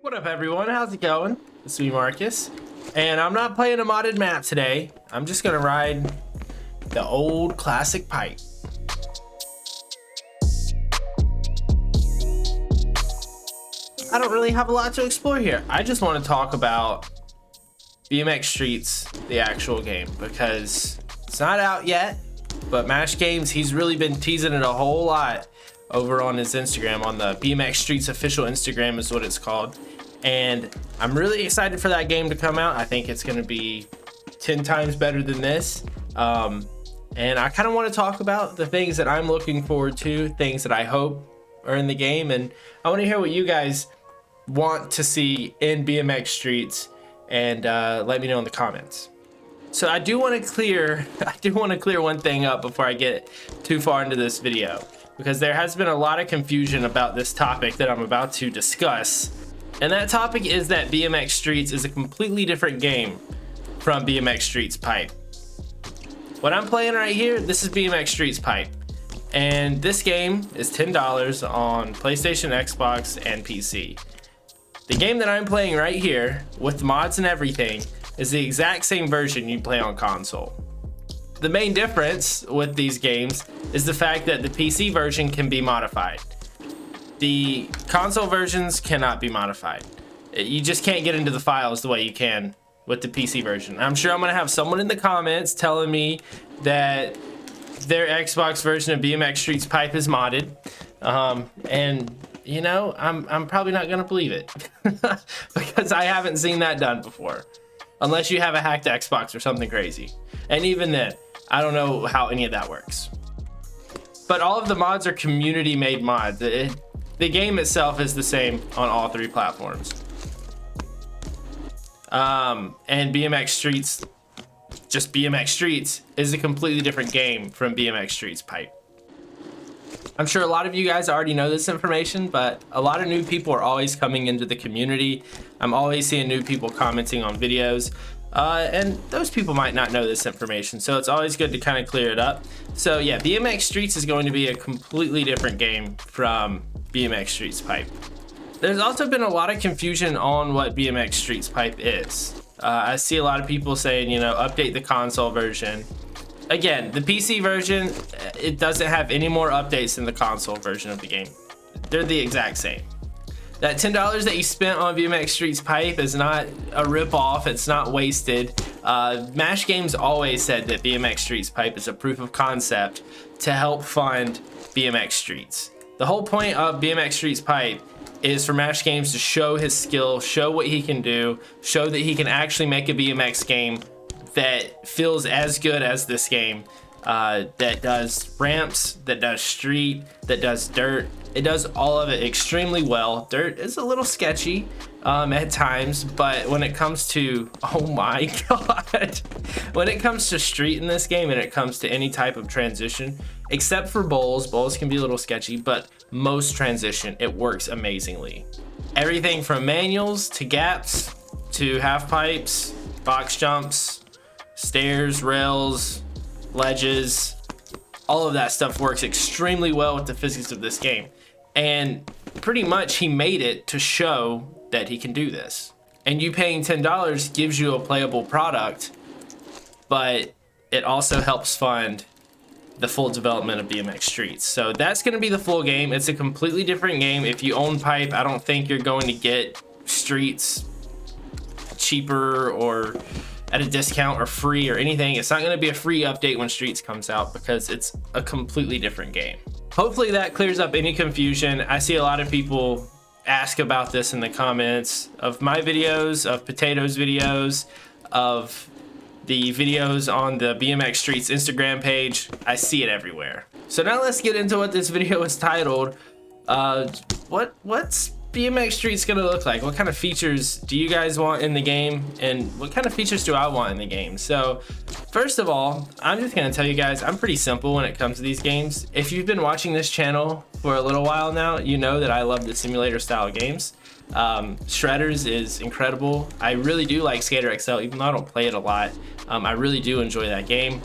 What up, everyone? How's it going? It's me, Marcus, and I'm not playing a modded map today. I'm just gonna ride the old classic pipe. I don't really have a lot to explore here. I just want to talk about BMX Streets, the actual game, because it's not out yet, but Mash Games, he's really been teasing it a whole lot over on his Instagram, on the BMX Streets official Instagram is what it's called. And I'm really excited for that game to come out. I think it's going to be 10 times better than this. And I kind of want to talk about the things that I'm looking forward to, things that I hope are in the game. And I want to hear what you guys want to see in BMX Streets, and let me know in the comments. So I do want to clear one thing up before I get too far into this video, because there has been a lot of confusion about this topic that I'm about to discuss. And that topic is that BMX Streets is a completely different game from BMX Streets Pipe. What I'm playing right here, this is BMX Streets Pipe. And this game is $10 on PlayStation, Xbox, and PC. The game that I'm playing right here, with mods and everything, is the exact same version you play on console. The main difference with these games is the fact that the PC version can be modified. The console versions cannot be modified. You just can't get into the files the way you can with the PC version. I'm sure I'm gonna have someone in the comments telling me that their Xbox version of BMX Streets Pipe is modded, and you know, I'm probably not gonna believe it because I haven't seen that done before, unless you have a hacked Xbox or something crazy. And even then, I don't know how any of that works. But all of the mods are community made mods. The game itself is the same on all three platforms. And BMX Streets, just BMX Streets, is a completely different game from BMX Streets Pipe. I'm sure a lot of you guys already know this information, but a lot of new people are always coming into the community. I'm always seeing new people commenting on videos, and those people might not know this information, so it's always good to kind of clear it up. So yeah, BMX Streets is going to be a completely different game from BMX Streets Pipe. There's also been a lot of confusion on what BMX Streets Pipe is. I see a lot of people saying, you know, update the console version. Again, the PC version, it doesn't have any more updates than the console version of the game. They're the exact same. That $10 that you spent on BMX Streets Pipe is not a rip-off, it's not wasted. Mash Games always said that BMX Streets Pipe is a proof of concept to help fund BMX Streets. The whole point of BMX Streets Pipe is for Mash Games to show his skill, show what he can do, show that he can actually make a BMX game that feels as good as this game, that does ramps, that does street, that does dirt. It does all of it extremely well. Dirt is a little sketchy at times, but when it comes to, oh my god, when it comes to street in this game and it comes to any type of transition, except for bowls can be a little sketchy, but most transition, it works amazingly. Everything from manuals to gaps to half pipes, box jumps, stairs, rails, ledges, all of that stuff works extremely well with the physics of this game. And pretty much he made it to show that he can do this. And you paying $10 gives you a playable product, but it also helps fund the full development of BMX Streets. So that's going to be the full game. It's a completely different game. If you own Pipe, I don't think you're going to get Streets cheaper or at a discount or free or anything. It's not going to be a free update when Streets comes out because it's a completely different game. Hopefully that clears up any confusion. I see a lot of people ask about this in the comments of my videos, of Potato's videos, of the videos on the BMX Streets Instagram page. I see it everywhere. So now let's get into what this video is titled. What's BMX Streets gonna look like? What kind of features do you guys want in the game, and what kind of features do I want in the game? So first of all, I'm just gonna tell you guys, I'm pretty simple when it comes to these games. If you've been watching this channel for a little while now, you know that I love the simulator style games. Shredders is incredible. I really do like Skater XL, even though I don't play it a lot. I really do enjoy that game.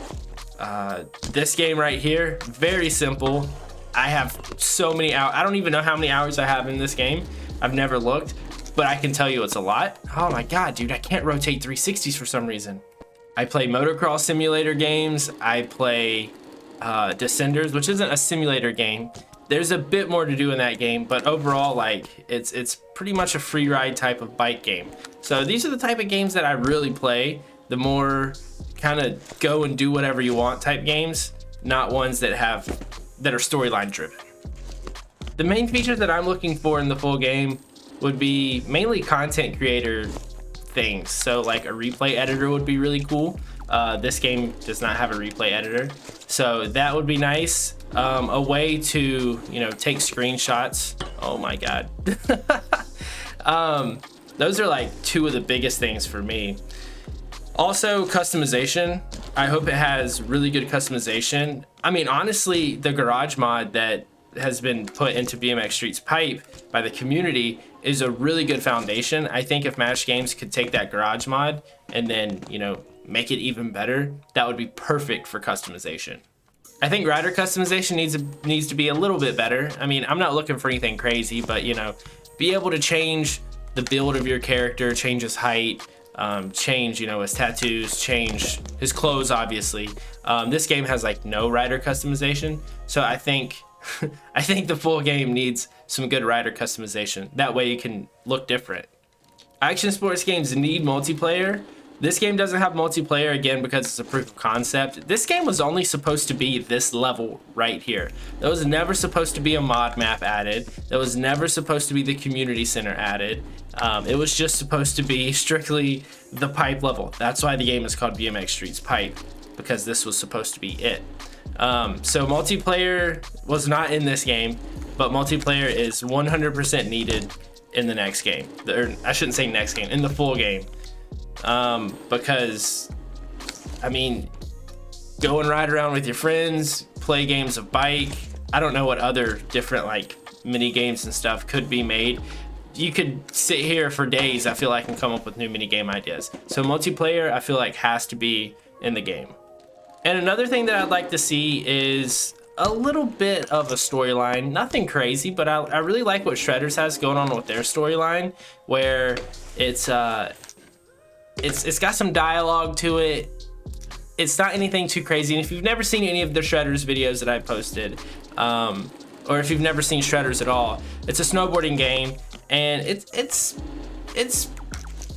This game right here, very simple. I have so many hours. I don't even know how many hours I have in this game. I've never looked, but I can tell you it's a lot. Oh my God, dude, I can't rotate 360s for some reason. I play motocross simulator games. I play Descenders, which isn't a simulator game. There's a bit more to do in that game, but overall, like, it's pretty much a free ride type of bike game. So these are the type of games that I really play. The more kind of go and do whatever you want type games, not ones that are storyline driven. The main features that I'm looking for in the full game would be mainly content creator things. So like a replay editor would be really cool. This game does not have a replay editor, so that would be nice. A way to, take screenshots. Oh my God. Those are like two of the biggest things for me. Also, customization. I hope it has really good customization. I mean, honestly, the garage mod that has been put into BMX Street's pipe by the community is a really good foundation. I think if Match Games could take that garage mod and then, make it even better, that would be perfect for customization. I think rider customization needs to be a little bit better. I mean, I'm not looking for anything crazy, but be able to change the build of your character, change his height, change his tattoos, change his clothes, obviously. This game has like no rider customization, so I think the full game needs some good rider customization. That way you can look different. Action sports games need multiplayer. This game doesn't have multiplayer, again, because it's a proof of concept. This game was only supposed to be this level right here. There was never supposed to be a mod map added. There was never supposed to be the community center added. It was just supposed to be strictly the pipe level. That's why the game is called BMX Street's Pipe, because this was supposed to be it. So multiplayer was not in this game, but multiplayer is 100% needed in the next game. Or I shouldn't say next game, in the full game. Because, I mean, go and ride around with your friends, play games of bike. I don't know what other different like mini games and stuff could be made. You could sit here for days, I feel like, and come up with new mini game ideas. So multiplayer, I feel like, has to be in the game. And another thing that I'd like to see is a little bit of a storyline. Nothing crazy, but I really like what Shredders has going on with their storyline, where it's got some dialogue to it. It's not anything too crazy. And if you've never seen any of the Shredders videos that I posted, or if you've never seen Shredders at all, it's a snowboarding game, and it's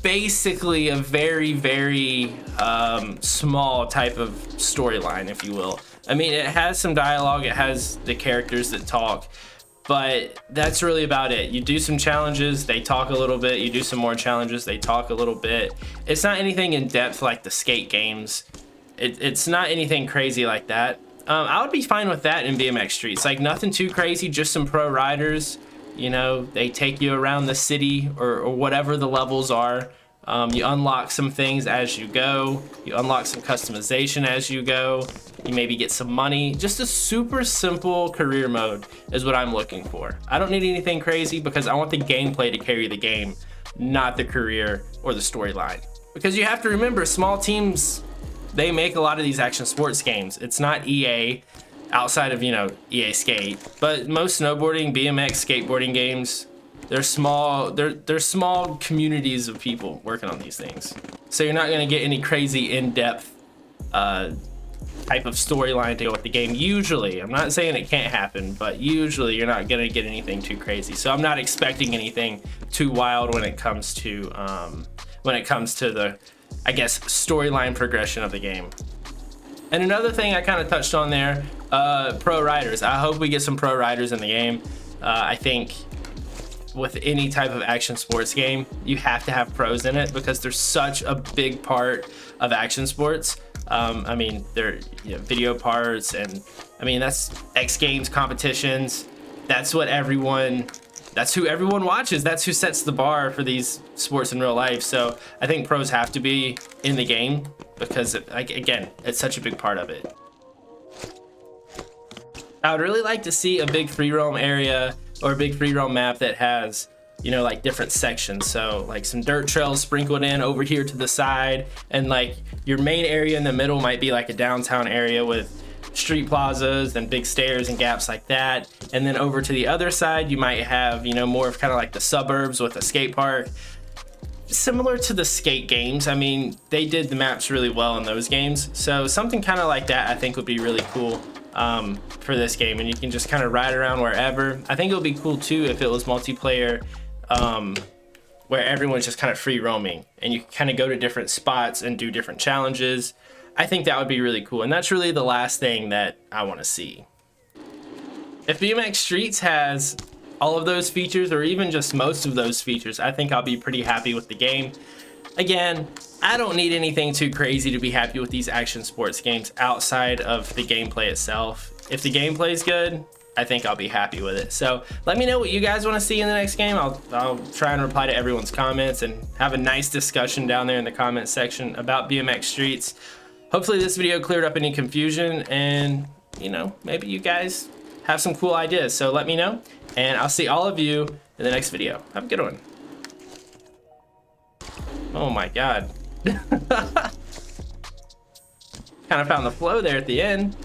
basically a very, very small type of storyline, if you will. I mean, it has some dialogue, it has the characters that talk, but that's really about it. You do some challenges, they talk a little bit. You do some more challenges, they talk a little bit. It's not anything in depth like the skate games. It's not anything crazy like that. I would be fine with that in BMX Streets. Like, nothing too crazy, just some pro riders. They take you around the city or whatever the levels are. You unlock some things as you go. You unlock some customization as you go. You maybe get some money. Just a super simple career mode is what I'm looking for. I don't need anything crazy because I want the gameplay to carry the game, not the career or the storyline. Because you have to remember, small teams, they make a lot of these action sports games. It's not EA, outside of, EA Skate, but most snowboarding, BMX, skateboarding games, they're small communities of people working on these things. So you're not gonna get any crazy in-depth type of storyline to go with the game. Usually, I'm not saying it can't happen, but usually you're not gonna get anything too crazy. So I'm not expecting anything too wild when it comes to the, I guess, storyline progression of the game. And another thing I kind of touched on there, pro riders. I hope we get some pro riders in the game. I think with any type of action sports game, you have to have pros in it because they're such a big part of action sports. I mean, they're video parts, and I mean, that's X Games competitions. That's who everyone watches. That's who sets the bar for these sports in real life. So I think pros have to be in the game because, again, it's such a big part of it. I would really like to see a big free roam area or a big free roam map that has, like different sections. So like some dirt trails sprinkled in over here to the side, and like your main area in the middle might be like a downtown area with street plazas and big stairs and gaps like that. And then over to the other side, you might have, you know, more of kind of like the suburbs with a skate park. Similar to the skate games. I mean, they did the maps really well in those games. So something kind of like that I think would be really cool for this game. And you can just kind of ride around wherever. I think it would be cool too if it was multiplayer, where everyone's just kind of free roaming and you can kind of go to different spots and do different challenges. I think that would be really cool. And that's really the last thing that I want to see. If BMX Streets has all of those features, or even just most of those features, I think I'll be pretty happy with the game. Again, I don't need anything too crazy to be happy with these action sports games outside of the gameplay itself. If the gameplay is good, I think I'll be happy with it. So let me know what you guys want to see in the next game. I'll try and reply to everyone's comments and have a nice discussion down there in the comment section about BMX Streets. Hopefully this video cleared up any confusion, and you know, maybe you guys have some cool ideas. So let me know, and I'll see all of you in the next video. Have a good one. Oh my God. Kind of found the flow there at the end.